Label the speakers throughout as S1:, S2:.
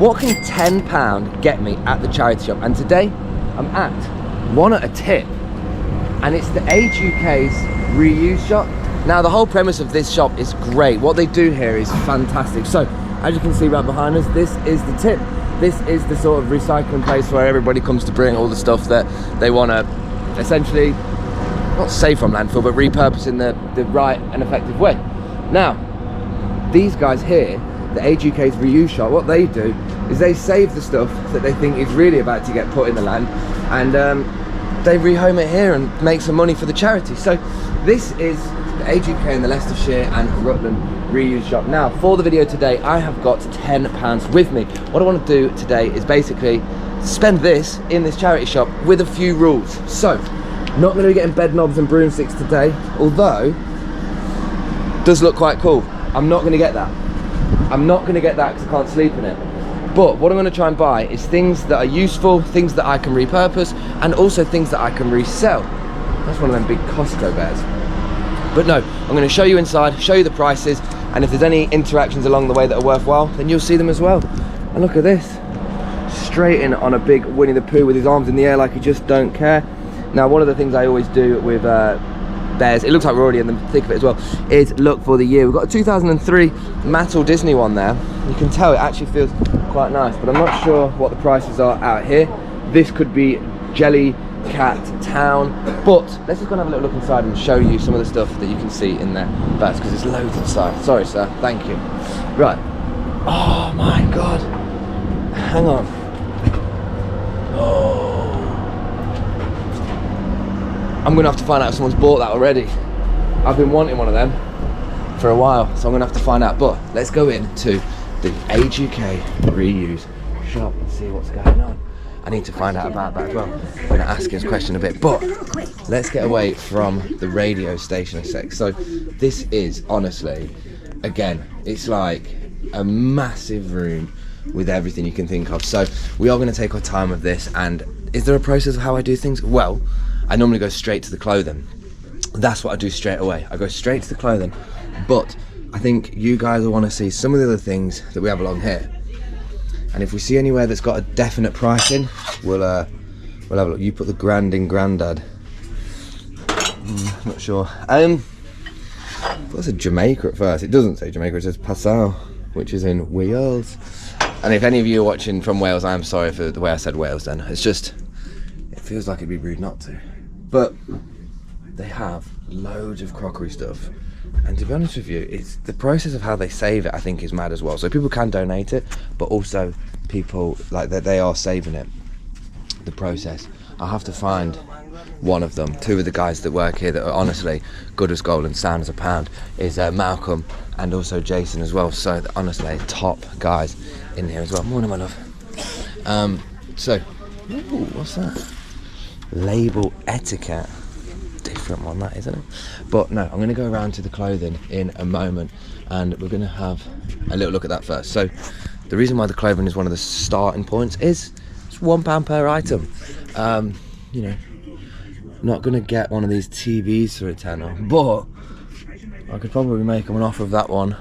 S1: What can £10 get me at the charity shop? And today I'm at one at a tip, and it's the Age UK's reuse shop. Now the whole premise of this shop is great. What they do here is fantastic. So as you can see right behind us, this is the tip. This is the sort of recycling place where everybody comes to bring all the stuff that they want to essentially not save from landfill, but repurpose in the right and effective way. Now these guys here, the Age UK's reuse shop, what they do is they save the stuff that they think is really about to get put in the land, and they rehome it here and make some money for the charity. So this is the Age UK in the Leicestershire and Rutland reuse shop. Now for the video today, I have got £10 with me. What I want to do today is basically spend this in this charity shop with a few rules. So not going to be getting bed knobs and broomsticks today, although it does look quite cool. I'm not going to get that. I'm not going to get that because I can't sleep in it. But what I'm going to try and buy is things that are useful, things that I can repurpose, and also things that I can resell. That's one of them big Costco bears. But no, I'm going to show you inside, show you the prices, and if there's any interactions along the way that are worthwhile, then you'll see them as well. And look at this. Straight in on a big Winnie the Pooh with his arms in the air like he just don't care. Now one of the things I always do with bears, it looks like we're already in the thick of it as well, is look for the year. We've got a 2003 Mattel Disney one there. You can tell it actually feels quite nice, but I'm not sure what the prices are out here. This could be Jelly Cat Town, but let's just go and have a little look inside and show you some of the stuff that you can see in there first, because there's loads inside. Sorry sir, thank you. Right, oh my god, hang on. Oh, I'm gonna have to find out if someone's bought that already. I've been wanting one of them for a while, so I'm gonna have to find out. But let's go into the Age UK reuse shop and see what's going on. I need to find out about that as well. I'm gonna ask his question a bit, but let's get away from the radio station a sec. So this is honestly, again, it's like a massive room with everything you can think of. So we are gonna take our time with this. And is there a process of how I do things? Well, I normally go straight to the clothing. That's what I do straight away. I go straight to the clothing. But I think you guys will want to see some of the other things that we have along here. And if we see anywhere that's got a definite pricing, we'll have a look. You put the grand in Grandad. Not sure. What's a Jamaica at first? It doesn't say Jamaica, it says Passau, which is in Wales. And if any of you are watching from Wales, I'm sorry for the way I said Wales then. It's just, it feels like it'd be rude not to. But they have loads of crockery stuff, and to be honest with you, it's the process of how they save it, I think, is mad as well. So people can donate it, but also people like that, they are saving it. The process, I'll have to find one of them. Two of the guys that work here that are honestly good as gold and sound as a pound is Malcolm and also Jason as well. So honestly, top guys in here as well. Morning, my love. So, ooh, what's that? Label etiquette. Different one that, isn't it? But no, I'm going to go around to the clothing in a moment, and we're going to have a little look at that first. So the reason why the clothing is one of the starting points is it's £1 per item. You know, not going to get one of these TVs for a tenner, but I could probably make them an offer of that one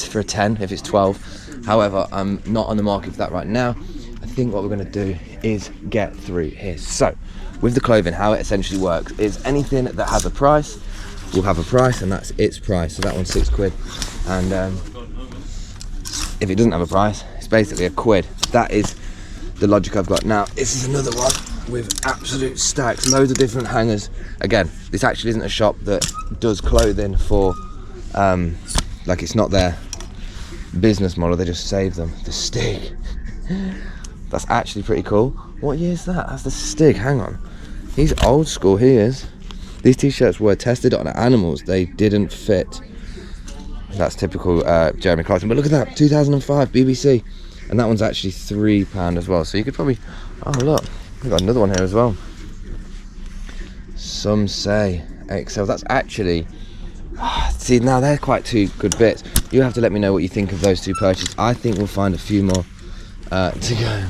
S1: for a 10 if it's 12. However, I'm not on the market for that right now. I think what we're going to do is get through here. So with the clothing, how it essentially works is anything that has a price will have a price, and that's its price. So that one's £6, and if it doesn't have a price, it's basically a £1. That is the logic I've got. Now this is another one with absolute stacks, loads of different hangers. Again, this actually isn't a shop that does clothing for like, it's not their business model, they just save them. The Stig, that's actually pretty cool. What year is that? That's the Stig, hang on. He's old school, he is. These t-shirts were tested on animals, they didn't fit. That's typical Jeremy Clarkson. But look at that, 2005 BBC, and that one's actually £3 as well. So you could probably, oh look, we've got another one here as well. Some say XL. That's actually, see, now they're quite two good bits. You have to let me know what you think of those two purchases. I think we'll find a few more to go,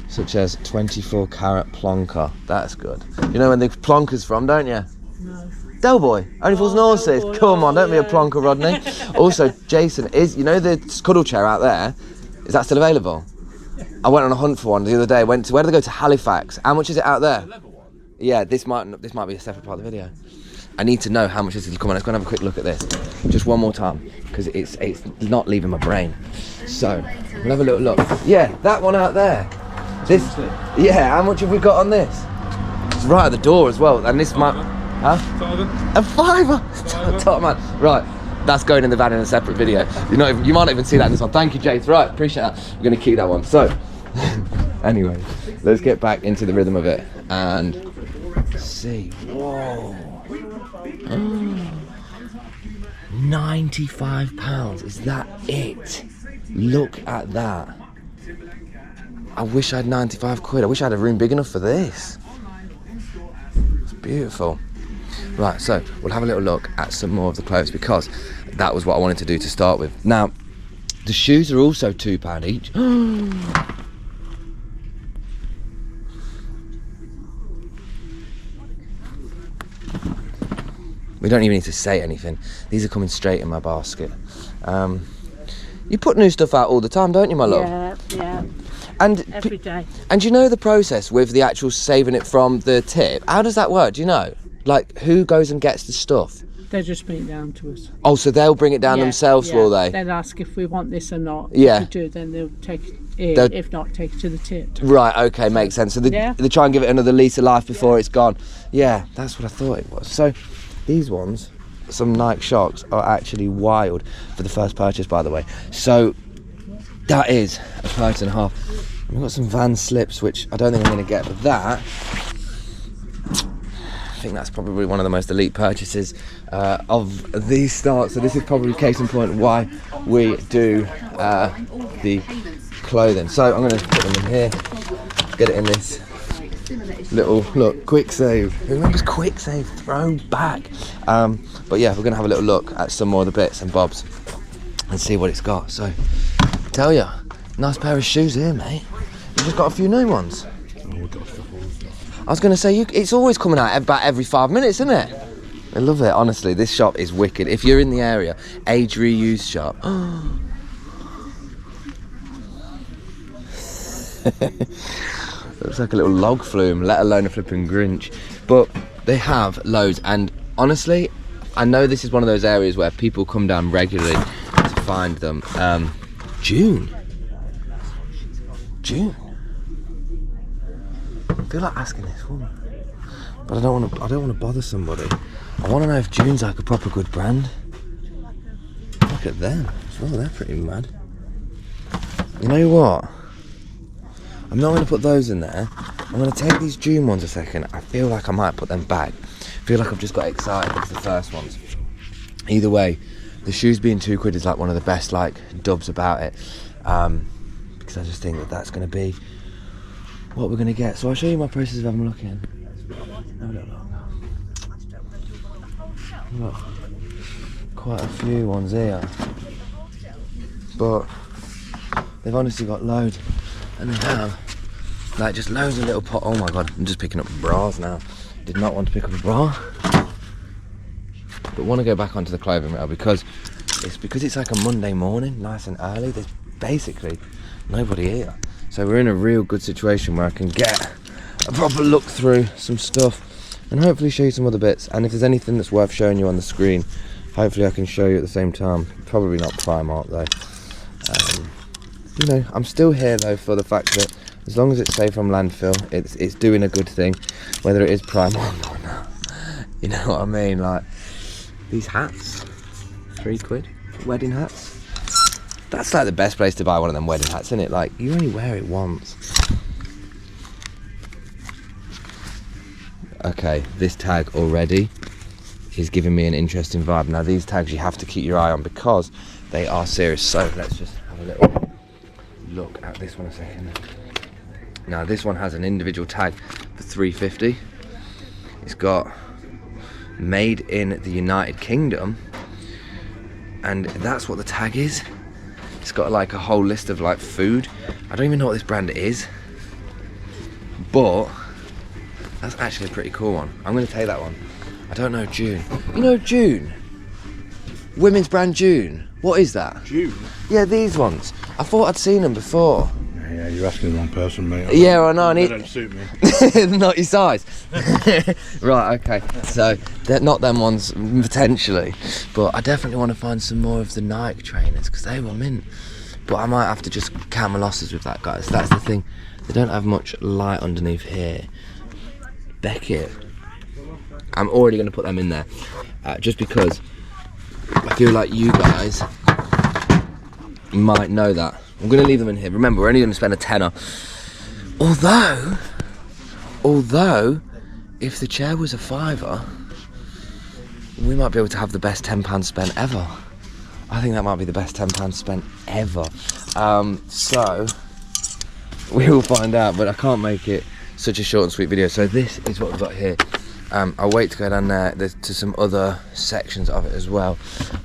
S1: such as 24 carat plonker. That's good. You know when the plonker's from, don't you? No. Delboy, only fools and horses. Come on, don't be a plonker, Rodney. Also, Jason, is, you know the cuddle chair out there? Is that still available? Yeah. I went on a hunt for one the other day. Where did I go? To Halifax. How much is it out there? Yeah, this might be a separate part of the video. I need to know how much this is. Come on, let's go and have a quick look at this. Just one more time, because it's not leaving my brain. So, we'll have a little look. Yeah, that one out there. This, yeah, how much have we got on this? It's right at the door as well, and this might... Huh? A £5. Top man. Right, that's going in the van in a separate video. You might not even see that in this one. Thank you, Jace. Right, appreciate that. We're going to keep that one. So, anyway, let's get back into the rhythm of it and see. Whoa. £95. Is that it? Look at that. I wish I had 95 quid. I wish I had a room big enough for this. It's beautiful. Right, so we'll have a little look at some more of the clothes, because that was what I wanted to do to start with. Now, the shoes are also £2 each. We don't even need to say anything. These are coming straight in my basket. You put new stuff out all the time, don't you, my love?
S2: Yeah.
S1: And
S2: every day.
S1: And you know the process with the actual saving it from the tip? How does that work? Do you know? Like, who goes and gets the stuff?
S2: They just bring it down to us.
S1: Oh, so they'll bring it down themselves, will they?
S2: They'll ask if we want this or not.
S1: Yeah.
S2: If we do, then they'll take it. If not, take it to the tip.
S1: Right, okay, makes sense. So they try and give it another lease of life before it's gone. Yeah, that's what I thought it was. So these ones, some Nike Shocks, are actually wild for the first purchase, by the way. So that is a purchase and a half. We've got some Van slips, which I don't think I'm going to get, but that, I think that's probably one of the most elite purchases of these starts. So this is probably case in point why we do the clothing. So I'm going to put them in here, get it in this little, look, quick save. Who remembers quick save? Throwback. But yeah, we're going to have a little look at some more of the bits and bobs and see what it's got. So, tell ya, nice pair of shoes here, mate. You just got a few new ones. I was going to say, it's always coming out about every 5 minutes, isn't it? I love it, honestly. This shop is wicked. If you're in the area, age reuse shop. Looks like a little log flume, let alone a flipping Grinch. But they have loads, and honestly, I know this is one of those areas where people come down regularly to find them. June. I feel like asking this woman, but I don't want to bother somebody. I want to know if June's like a proper good brand. Look at them. Oh, they're pretty mad. You know what? I'm not going to put those in there. I'm going to take these June ones a second. I feel like I might put them back. I feel like I've just got excited because the first ones. Either way, the shoes being £2 is like one of the best like dubs about it. Because I just think that that's going to be what we're going to get. So I'll show you my process of having a look in. Have a little look. Look, quite a few ones here, but they've honestly got loads, and they have like just loads of little pot. Oh my god, I'm just picking up bras now. Did not want to pick up a bra, but want to go back onto the clothing rail because it's like a Monday morning, nice and early. There's basically nobody here, so we're in a real good situation where I can get a proper look through some stuff and hopefully show you some other bits. And if there's anything that's worth showing you on the screen, hopefully I can show you at the same time. Probably not Primark though. You know, I'm still here though for the fact that as long as it's safe from landfill, it's doing a good thing, whether it is Primark or not. You know what I mean? Like these hats, £3, wedding hats. That's like the best place to buy one of them wedding hats, isn't it? Like you only wear it once. Okay, this tag already is giving me an interesting vibe. Now these tags you have to keep your eye on because they are serious. So let's just have a little look at this one a second. Now this one has an individual tag for £3.50. It's got made in the United Kingdom, and that's what the tag is. It's got like a whole list of like food. I don't even know what this brand is, but that's actually a pretty cool one. I'm going to take that one. I don't know June. You know June? Women's brand June. What is that?
S3: June?
S1: Yeah, these ones. I thought I'd seen them before.
S3: Yeah, you're asking the wrong person, mate.
S1: Yeah, I know.
S3: They don't suit me.
S1: Not your size. Right, okay. So, they're not them ones, potentially. But I definitely want to find some more of the Nike trainers, because they were mint. But I might have to just count my losses with that, guys. That's the thing. They don't have much light underneath here. Beckett. I'm already going to put them in there. Just because I feel like you guys might know that. I'm going to leave them in here. Remember, we're only going to spend a tenner. Although, if the chair was a £5, we might be able to have the best £10 spent ever. I think that might be the best £10 spent ever. So, we will find out, but I can't make it such a short and sweet video. So this is what we've got here. I'll wait to go down there to some other sections of it as well.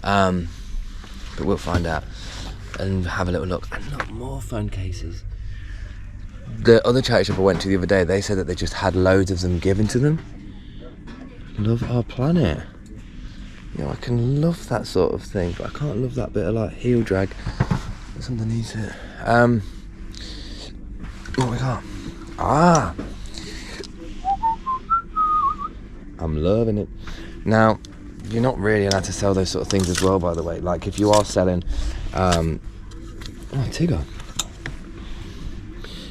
S1: But we'll find out and have a little look. And look, more phone cases. The other charity shop I went to the other day, they said that they just had loads of them given to them. Love our planet. You know, I can love that sort of thing, but I can't love that bit of like heel drag that's underneath it. What we got? I'm loving it. Now, you're not really allowed to sell those sort of things as well, by the way. Like, if you are selling, oh, Tigger.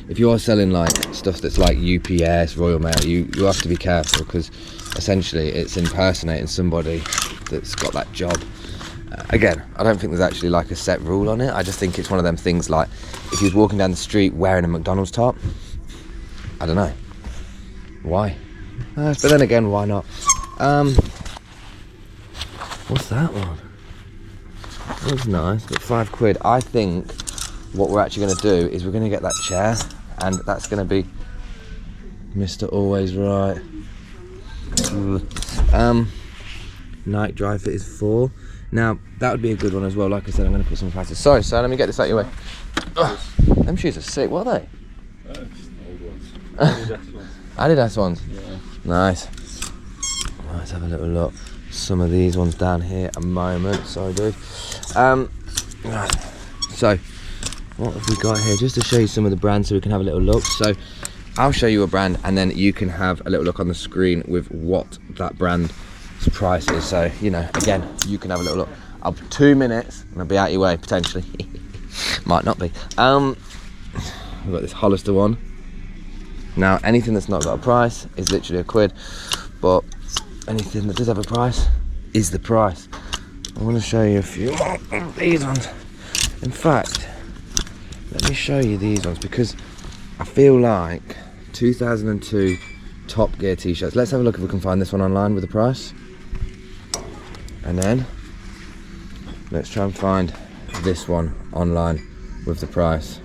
S1: If you are selling like stuff that's like UPS, Royal Mail, you have to be careful, because essentially it's impersonating somebody that's got that job. Again, I don't think there's actually like a set rule on it. I just think it's one of them things like, if he was walking down the street wearing a McDonald's top, I don't know. Why? But then again, why not? What's that one? That's nice, but £5. I think what we're actually going to do is we're going to get that chair, and that's going to be Mr. Always Right. Night Dry Fit is £4. Now, that would be a good one as well. Like I said, I'm going to put some prices. Sorry, sir, let me get this out of your way. Ugh, them shoes are sick. What are they?
S3: Old ones. Adidas ones.
S1: Adidas ones?
S3: Yeah.
S1: Nice. Let's have a little look. Some of these ones down here a moment. Sorry, dude. Right. So, what have we got here? Just to show you some of the brands so we can have a little look. So, I'll show you a brand, and then you can have a little look on the screen with what that brand's price is. So, you know, again, you can have a little look. I'll 2 minutes and I'll be out your way, potentially. Might not be. We've got this Hollister one. Now, anything that's not got a price is literally £1, but anything that does have a price is the price. I want to show you a few of these ones. In fact, let me show you these ones, because I feel like 2002 Top Gear t-shirts. Let's have a look if we can find this one online with the price. And then let's try and find this one online with the price.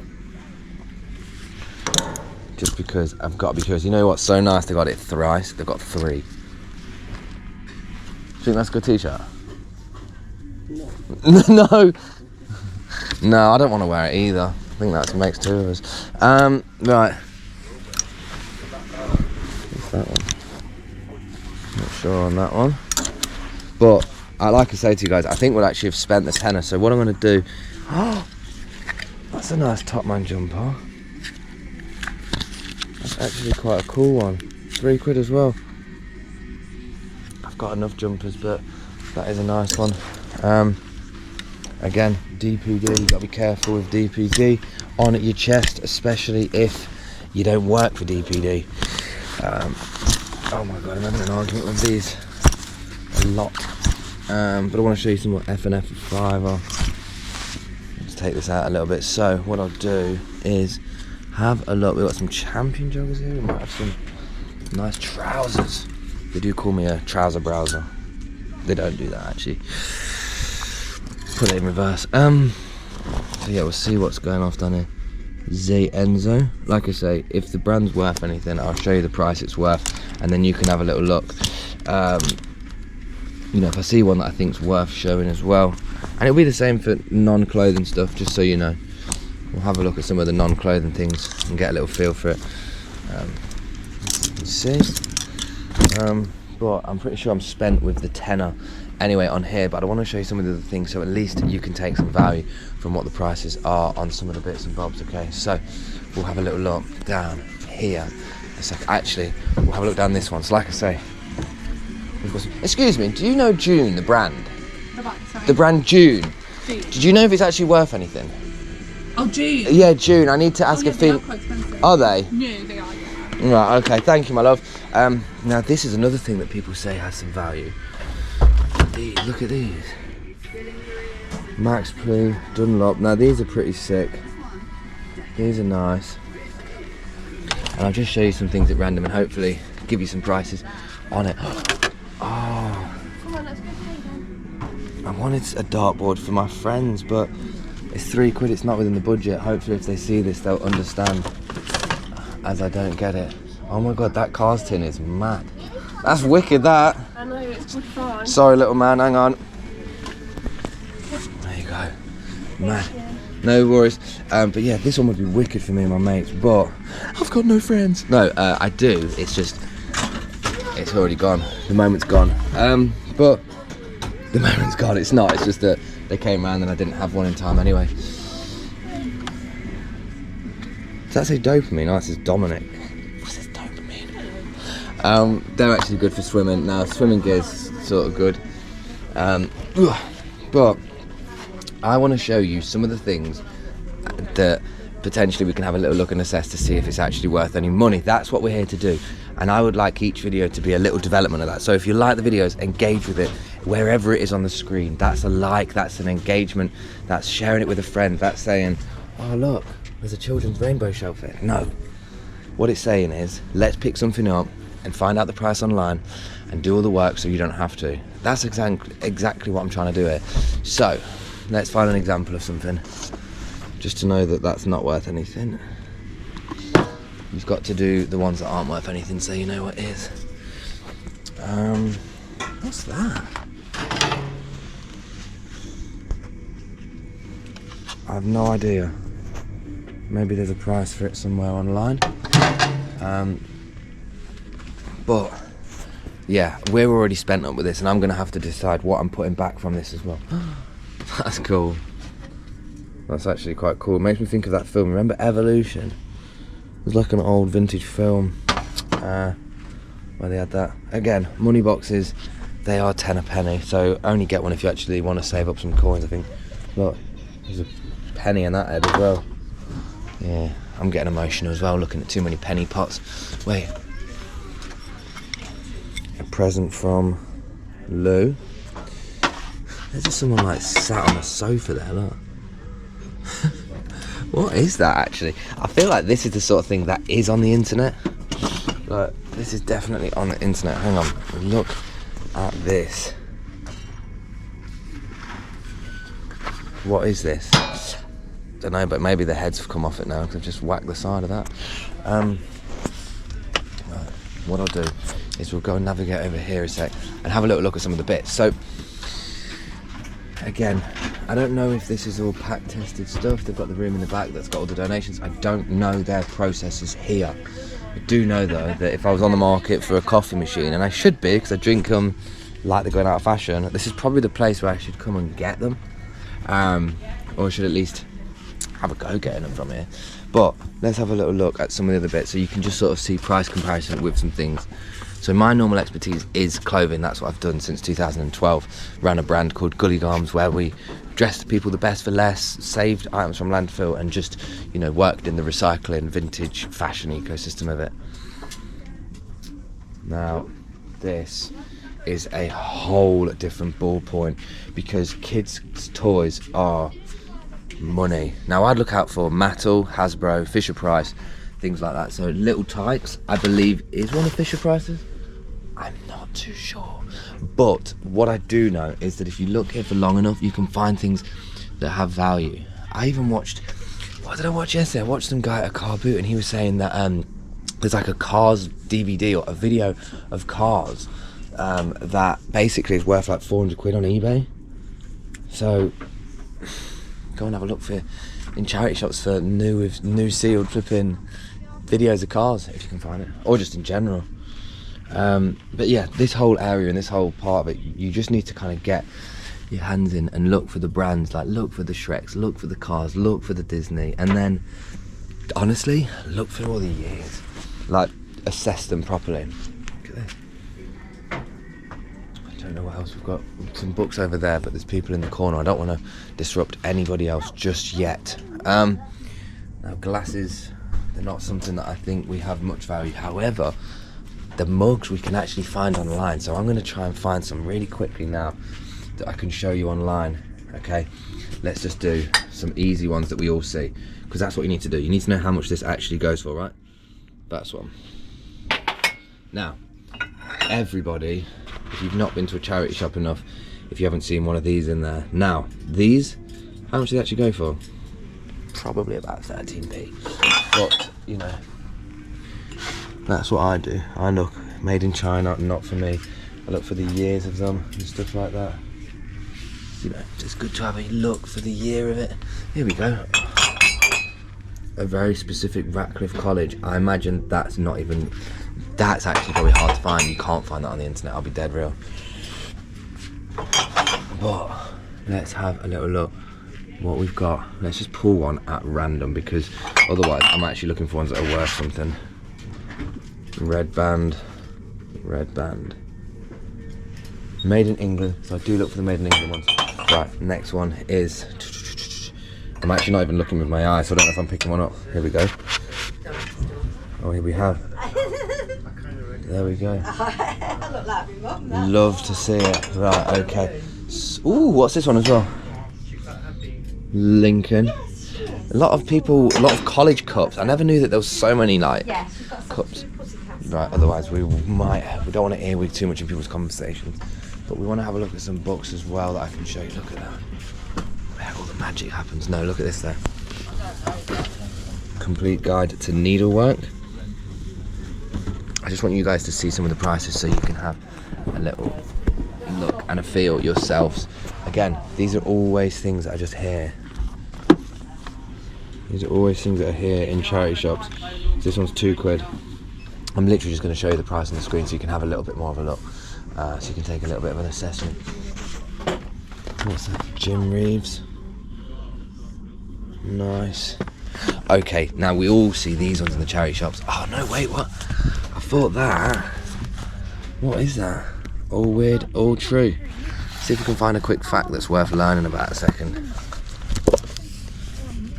S1: Just because I've got to be curious. You know what's so nice? They got it thrice. They've got 3. Do you think that's a good t-shirt? No. No, I don't want to wear it either. I think that makes 2 of us. Right. What's that one? Not sure on that one. But like I say to you guys, I think we'll actually have spent the tenner. So what I'm going to do... Oh, that's a nice Topman jumper. That's actually quite a cool one. £3 as well. I've got enough jumpers, but that is a nice one. Again, DPD, you've got to be careful with DPD on your chest, especially if you don't work for DPD. Oh my god, I'm having an argument with these a lot. But I want to show you some more F&F for £5. Let's take this out a little bit. So what I'll do is have a look. We've got some Champion joggers here. We might have some nice trousers. They do call me a trouser browser. They don't do that actually. Put it in reverse. So yeah, we'll see what's going off down here. Z Enzo. Like I say, if the brand's worth anything, I'll show you the price it's worth, and then you can have a little look. You know, if I see one that I think's worth showing as well, and it'll be the same for non-clothing stuff, just so you know. We'll have a look at some of the non-clothing things and get a little feel for it. You see, but I'm pretty sure I'm spent with the tenner anyway on here, but I want to show you some of the other things so at least you can take some value from what the prices are on some of the bits and bobs. Okay, so we'll have a little look down here. Actually, we'll have a look down this one. So like I say, we've got some, excuse me, do you know June, the brand? The brand June. Did you know if it's actually worth anything?
S2: Oh, June.
S1: Yeah, June. I need to ask
S2: yeah,
S1: a female. Are they?
S2: No, they are. Yeah.
S1: Right. Okay. Thank you, my love. Now this is another thing that people say has some value. Look at these. Max Plue, Dunlop. Now these are pretty sick. These are nice. And I'll just show you some things at random and hopefully give you some prices on it. Oh. I wanted a dartboard for my friends, but it's £3. It's not within the budget. Hopefully if they see this they'll understand, as I don't get it. Oh my god, that Cars tin is mad. That's wicked, that.
S2: I know, it's good fun.
S1: Sorry little man, hang on. There you go. Man, no worries. But yeah, this one would be wicked for me and my mates, but I've got no friends. No, I do, it's just, it's already gone. The moment's gone. But the moment's gone, it's not, it's just that they came round and I didn't have one in time anyway. Does that say dopamine? Oh, it says Dominic. What says dopamine? They're actually good for swimming. Now, swimming gear's sort of good. But I want to show you some of the things that potentially we can have a little look and assess to see if it's actually worth any money. That's what we're here to do. And I would like each video to be a little development of that. So if you like the videos, engage with it wherever it is on the screen. That's a like, that's an engagement, that's sharing it with a friend, that's saying, oh look, there's a children's rainbow shellfish. No. What it's saying is, let's pick something up and find out the price online and do all the work so you don't have to. That's exactly what I'm trying to do here. So, let's find an example of something, just to know that that's not worth anything. You've got to do the ones that aren't worth anything so you know what is. What's that? I have no idea. Maybe there's a price for it somewhere online. But yeah, we're already spent up with this and I'm gonna have to decide what I'm putting back from this as well. That's cool. That's actually quite cool. It makes me think of that film. Remember Evolution? It was like an old vintage film where they had that. Again, money boxes, they are 10 a penny, so only get one if you actually want to save up some coins, I think. Look, there's a penny in that head as well. Yeah, I'm getting emotional as well looking at too many penny pots. Wait. A present from Lou. There's just someone like sat on a sofa there, look. What is that actually? I feel like this is the sort of thing that is on the internet. Like, this is definitely on the internet. Hang on, look at this. What is this? Don't know, but maybe the heads have come off it now because I've just whacked the side of that. What I'll do is we'll go and navigate over here a sec and have a little look at some of the bits. So, again, I don't know if this is all pack tested stuff. They've got the room in the back that's got all the donations. I don't know their processes here. I do know though that if I was on the market for a coffee machine, and I should be because I drink them like they're going out of fashion, this is probably the place where I should come and get them, or should at least have a go getting them from here. But let's have a little look at some of the other bits so you can just sort of see price comparison with some things. So my normal expertise is clothing. That's what I've done since 2012. Ran a brand called Gully Garms where we dressed people the best for less, saved items from landfill, and just, you know, worked in the recycling, vintage, fashion ecosystem of it. Now, this is a whole different ballpoint because kids' toys are money. Now, I'd look out for Mattel, Hasbro, Fisher-Price, things like that. So Little Tykes, I believe, is one of Fisher-Price's. I'm not too sure. But what I do know is that if you look here for long enough, you can find things that have value. I even watched, what did I watch yesterday? I watched some guy at a car boot and he was saying that there's like a Cars DVD or a video of Cars that basically is worth like 400 quid on eBay. So go and have a look for in charity shops for new sealed flipping videos of cars if you can find it, or just in general. But yeah, this whole area and this whole part of it, you just need to kind of get your hands in and look for the brands, like look for the Shreks, look for the cars, look for the Disney, and then honestly look for all the years, like assess them properly. Look at this. I don't know what else we've got. Some books over there, but there's people in the corner. I don't want to disrupt anybody else just yet. Now glasses, they're not something that I think we have much value. However, the mugs we can actually find online, so I'm going to try and find some really quickly now that I can show you online. Okay, let's just do some easy ones that we all see, because that's what you need to do. You need to know how much this actually goes for, right? That's one. Now, everybody, if you've not been to a charity shop enough, if you haven't seen one of these in there. Now, these, how much do they actually go for? Probably about 13p. But, you know, that's what I do. I look made in China, not for me. I look for the years of them and stuff like that. You know, it's good to have a look for the year of it. Here we go. A very specific Ratcliffe College. I imagine that's not even, that's actually probably hard to find. You can't find that on the internet, I'll be dead real. But let's have a little look what we've got. Let's just pull one at random, because otherwise I'm actually looking for ones that are worth something. Red band, red band. Made in England, so I do look for the made in England ones. Right, next one is, I'm actually not even looking with my eyes, so I don't know if I'm picking one up. Here we go. Oh, here we have. There we go. Love to see it. Right, okay. Ooh, what's this one as well? Lincoln. A lot of people, a lot of college cups. I never knew that there was so many like cups. Right, otherwise we don't want to earwig too much in people's conversations. But we want to have a look at some books as well that I can show you. Look at that. Where all the magic happens. No, look at this there. Complete guide to needlework. I just want you guys to see some of the prices so you can have a little look and a feel yourselves. Again, these are always things that I just hear. These are always things that are here in charity shops. This one's £2. I'm literally just going to show you the price on the screen so you can have a little bit more of a look. So you can take a little bit of an assessment. What's that? Jim Reeves. Nice. Okay, now we all see these ones in the charity shops. Oh no, wait, what? I thought that. What is that? All weird, all true. See if we can find a quick fact that's worth learning about a second.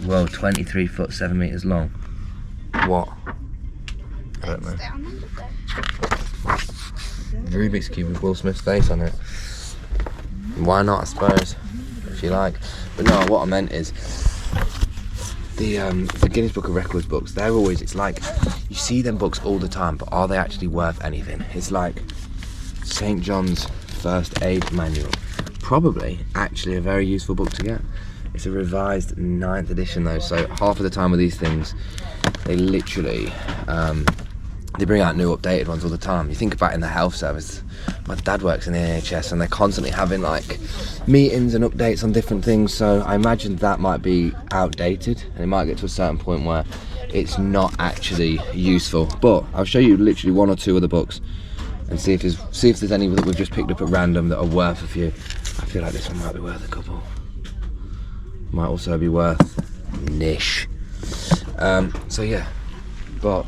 S1: Well, 23 foot 7 meters long. What? I don't know. Rubik's Cube with Will Smith's face on it. Why not, I suppose, if you like. But no, what I meant is the Guinness Book of Records books, they're always, it's like, you see them books all the time, but are they actually worth anything? It's like St. John's First Aid Manual. Probably actually a very useful book to get. It's a revised 9th edition though, so half of the time with these things, they literally, they bring out new updated ones all the time. You think about in the health service, my dad works in the NHS and they're constantly having like meetings and updates on different things, so I imagine that might be outdated and it might get to a certain point where it's not actually useful. But I'll show you literally one or two of the books and see if there's any that we've just picked up at random that are worth a few. I feel like this one might be worth a couple. Might also be worth niche. So yeah, but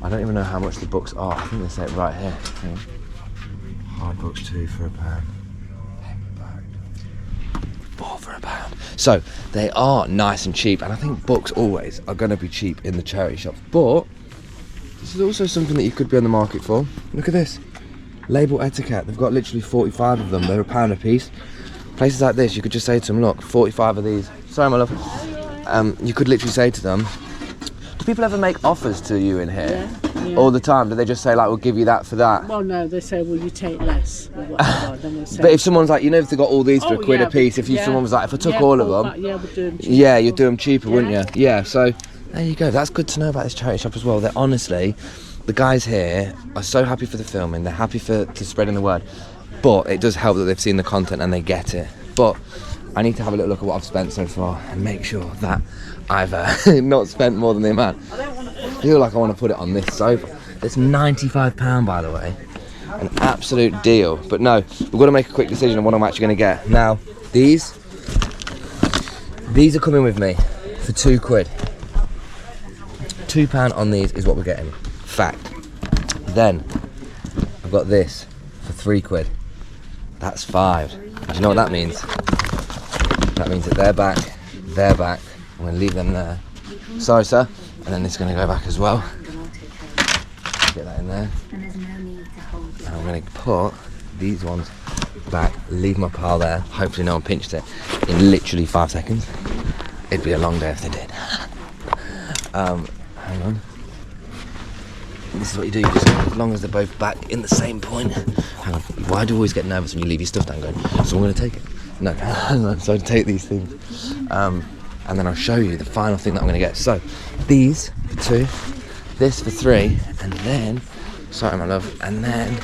S1: I don't even know how much the books are. I think they say it right here. Hard books £2 for £1. Paperback £4 for £1. So they are nice and cheap, and I think books always are going to be cheap in the charity shops. But this is also something that you could be on the market for. Look at this. Label etiquette. They've got literally 45 of them. They're £1 a piece. Places like this, you could just say to them, look, 45 of these. Sorry, my love. You could literally say to them, do people ever make offers to you in here? Yeah. All the time? Do they just say, like, we'll give you that for that?
S2: Well, no, they say, will you take less? Or whatever. Then we'll say,
S1: but if someone's like, you know, if they got all these for £1 a piece, if someone was like, if I took all of them,
S2: we'll do them cheaper.
S1: Yeah, you'd do them cheaper, wouldn't you? Yeah, so there you go. That's good to know about this charity shop as well. They're honestly, the guys here are so happy for the filming. They're happy for spreading the word. But it does help that they've seen the content and they get it. But I need to have a little look at what I've spent so far and make sure that I've not spent more than the amount. I feel like I want to put it on this sofa. That's £95, by the way. An absolute deal. But no, we've got to make a quick decision on what I'm actually going to get. Now, these are coming with me for £2. £2 on these is what we're getting. Fact. Then I've got this for £3. That's £5. Do you know what that means? That means that they're back. I'm going to leave them there. Sorry, sir. And then this is going to go back as well. Get that in there. And I'm going to put these ones back, leave my pile there. Hopefully no one pinched it in literally 5 seconds. It'd be a long day if they did. Hang on. This is what you do, just as long as they're both back in the same point. Hang on, why do you always get nervous when you leave your stuff down going, so I'm going to take it? No, hang on, so I take these things. And then I'll show you the final thing that I'm going to get. So, these for £2, this for £3, and then, sorry my love, and then,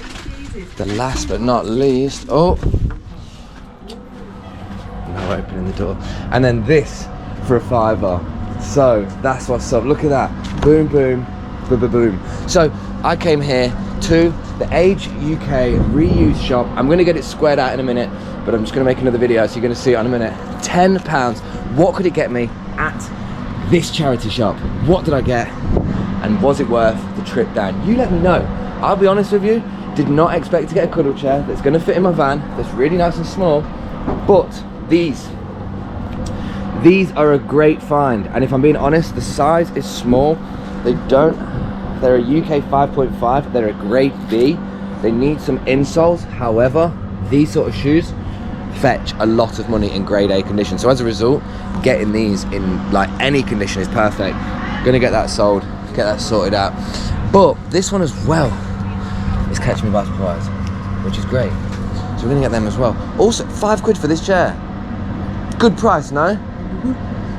S1: the last but not least, no opening the door, and then this for £5. So, that's what's up, look at that, boom, boom, boom, boom, boom. So, I came here to the Age UK reuse shop. I'm going to get it squared out in a minute, but I'm just going to make another video, so you're going to see it in a minute. £10. What could it get me at this charity shop? What did I get? And was it worth the trip down? You let me know. I'll be honest with you, did not expect to get a cuddle chair that's going to fit in my van, that's really nice and small, but these are a great find. And if I'm being honest, the size is small. They're a UK 5.5, they're a grade B. They need some insoles. However, these sort of shoes fetch a lot of money in grade A condition. So as a result, getting these in like any condition is perfect. Gonna get that sold, get that sorted out. But this one as well is catching me by surprise, which is great. So we're gonna get them as well. Also, £5 for this chair. Good price, no?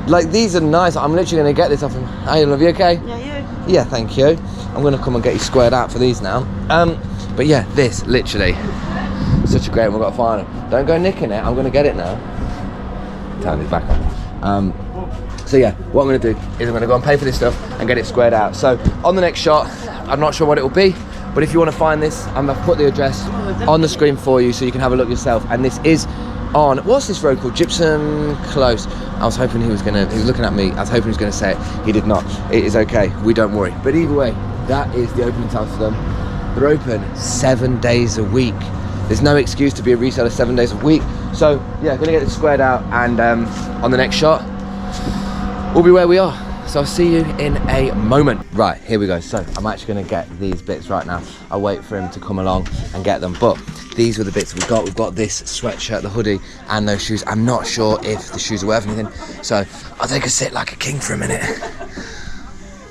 S1: Like, these are nice. I'm literally gonna get this off him. Hey, love, you okay?
S2: Yeah, you.
S1: Yeah, thank you. I'm gonna come and get you squared out for these now. But yeah, this literally such a great one. We've got to find them. Don't go nicking it. I'm gonna get it now. Turn these back on. So yeah, what I'm gonna do is I'm gonna go and pay for this stuff and get it squared out. So on the next shot, I'm not sure what it will be, but if you want to find this, I've put the address on the screen for you so you can have a look yourself. And this is on, what's this road called? Gypsum Close. I was hoping he was looking at me, I was hoping he was gonna say it. He did not. It is okay, we don't worry. But either way, that is the opening time for them. They're open 7 days a week. There's no excuse to be a reseller 7 days a week. So yeah, gonna get this squared out, and on the next shot, we'll be where we are. So I'll see you in a moment. Right, here we go. So I'm actually gonna get these bits right now. I'll wait for him to come along and get them. But these were the bits we've got. We've got this sweatshirt, the hoodie, and those shoes. I'm not sure if the shoes are worth anything. So I'll take a sit like a king for a minute.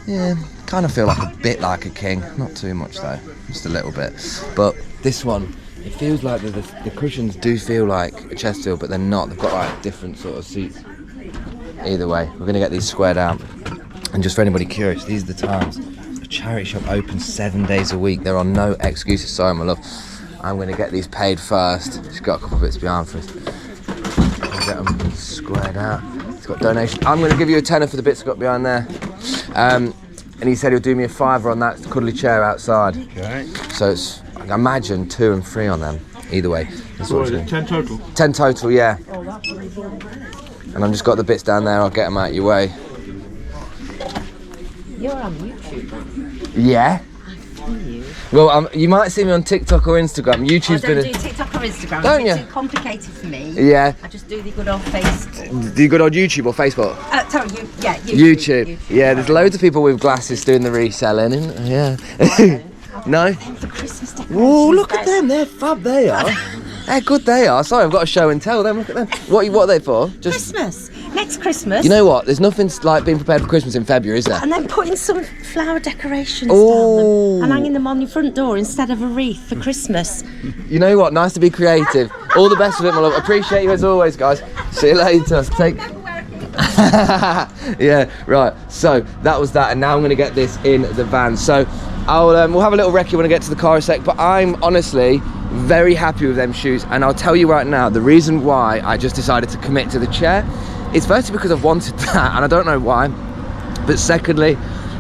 S1: Yeah, kind of feel like a bit like a king. Not too much though, just a little bit. But this one, it feels like the cushions do feel like a Chesterfield, but they're not. They've got like different sort of seats. Either way, we're gonna get these squared out. And just for anybody curious, these are the times. The charity shop opens 7 days a week. There are no excuses. Sorry, my love. I'm gonna get these paid first. Just got a couple of bits behind for us. Get them squared out. It's got donation. I'm gonna give you a tenner for the bits I've got behind there. And he said he'll do me a £5 on that cuddly chair outside. Okay. So it's, I imagine 2 and 3 on them. Either way.
S3: So is it 10 total?
S1: 10 total, yeah. And I've just got the bits down there. I'll get them out your way.
S4: You're on YouTube.
S1: Yeah. Well, you might see me on TikTok or Instagram. YouTube's
S4: I don't do TikTok or Instagram.
S1: Don't
S4: it's
S1: you?
S4: too complicated for me.
S1: Yeah.
S4: I just do the good old Facebook.
S1: Do you good on YouTube or Facebook?
S4: Sorry,
S1: YouTube. Yeah, there's loads of people with glasses doing the reselling. Yeah. No?
S4: For Christmas decorations.
S1: Oh, look at them. They're fab, they are. They're good, they are. Sorry, I've got to show and tell them. Look at them. What are they for? Just
S4: Christmas. Next Christmas.
S1: You know what? There's nothing like being prepared for Christmas in February, is there?
S4: And then putting some flower decorations down them and hanging them on your front door instead of a wreath for Christmas.
S1: You know what? Nice to be creative. All the best with it, my love. Appreciate you as always, guys. See you later. Yeah, right. So that was that, and now I'm going to get this in the van. So we'll have a little recce when I get to the car in a sec. But I'm honestly very happy with them shoes, and I'll tell you right now, the reason why I just decided to commit to the chair is firstly because I've wanted that, and I don't know why, but secondly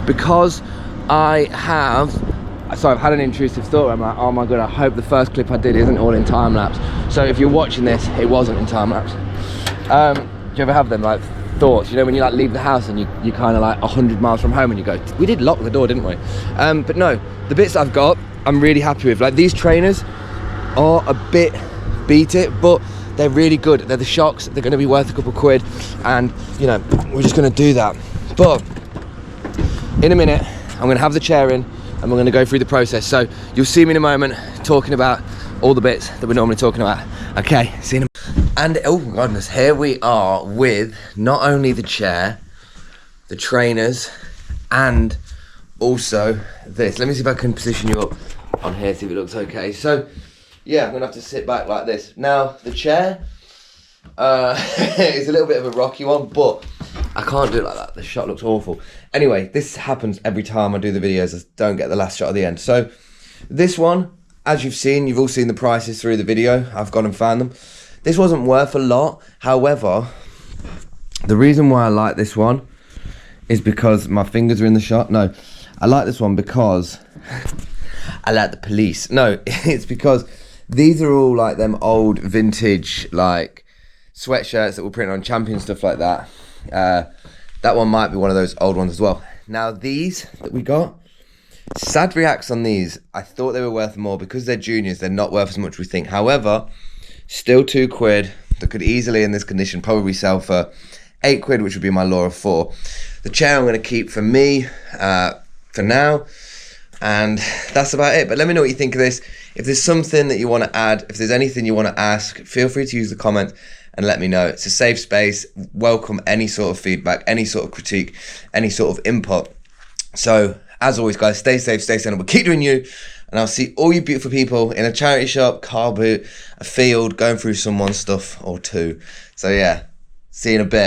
S1: because I have So I've had an intrusive thought. I'm like, oh my god, I hope the first clip I did isn't all in time lapse. So if you're watching this, it wasn't in time lapse. Do you ever have them like thoughts? You know, when you like leave the house and you kind of like 100 miles from home and you go, we did lock the door, didn't we? But no, the bits I've got, I'm really happy with. Like these trainers are a bit beat it, but they're really good. They're the shocks. They're going to be worth a couple quid, and you know, we're just going to do that. But in a minute, I'm going to have the chair in and we're going to go through the process. So you'll see me in a moment talking about all the bits that we're normally talking about. Okay, see you in a minute. And oh my goodness, here we are with not only the chair, the trainers, and also this. Let me see if I can position you up on here, see if it looks okay. So yeah, I'm gonna have to sit back like this. Now the chair is a little bit of a rocky one, but I can't do it like that. The shot looks awful. Anyway, this happens every time I do the videos. I don't get the last shot at the end. So this one, as you've seen, you've all seen the prices through the video. I've gone and found them. This wasn't worth a lot. However, the reason why I like this one is because my fingers are in the shot. No, I like this one because I like the police. No, it's because these are all like them old vintage like sweatshirts that were printed on Champion, stuff like that. That one might be one of those old ones as well. Now these that we got, sad reacts on these. I thought they were worth more. Because they're juniors, they're not worth as much as we think. However, still £2 that could easily in this condition probably sell for £8, which would be my law of 4. The chair I'm going to keep for me for now, and that's about it. But let me know what you think of this. If there's something that you want to add, if there's anything you want to ask, feel free to use the comment and let me know. It's a safe space. Welcome any sort of feedback, any sort of critique, any sort of input. So as always, guys, stay safe, stay sustainable, keep doing you, and I'll see all you beautiful people in a charity shop, car boot, a field, going through someone's stuff or two. So yeah, see you in a bit.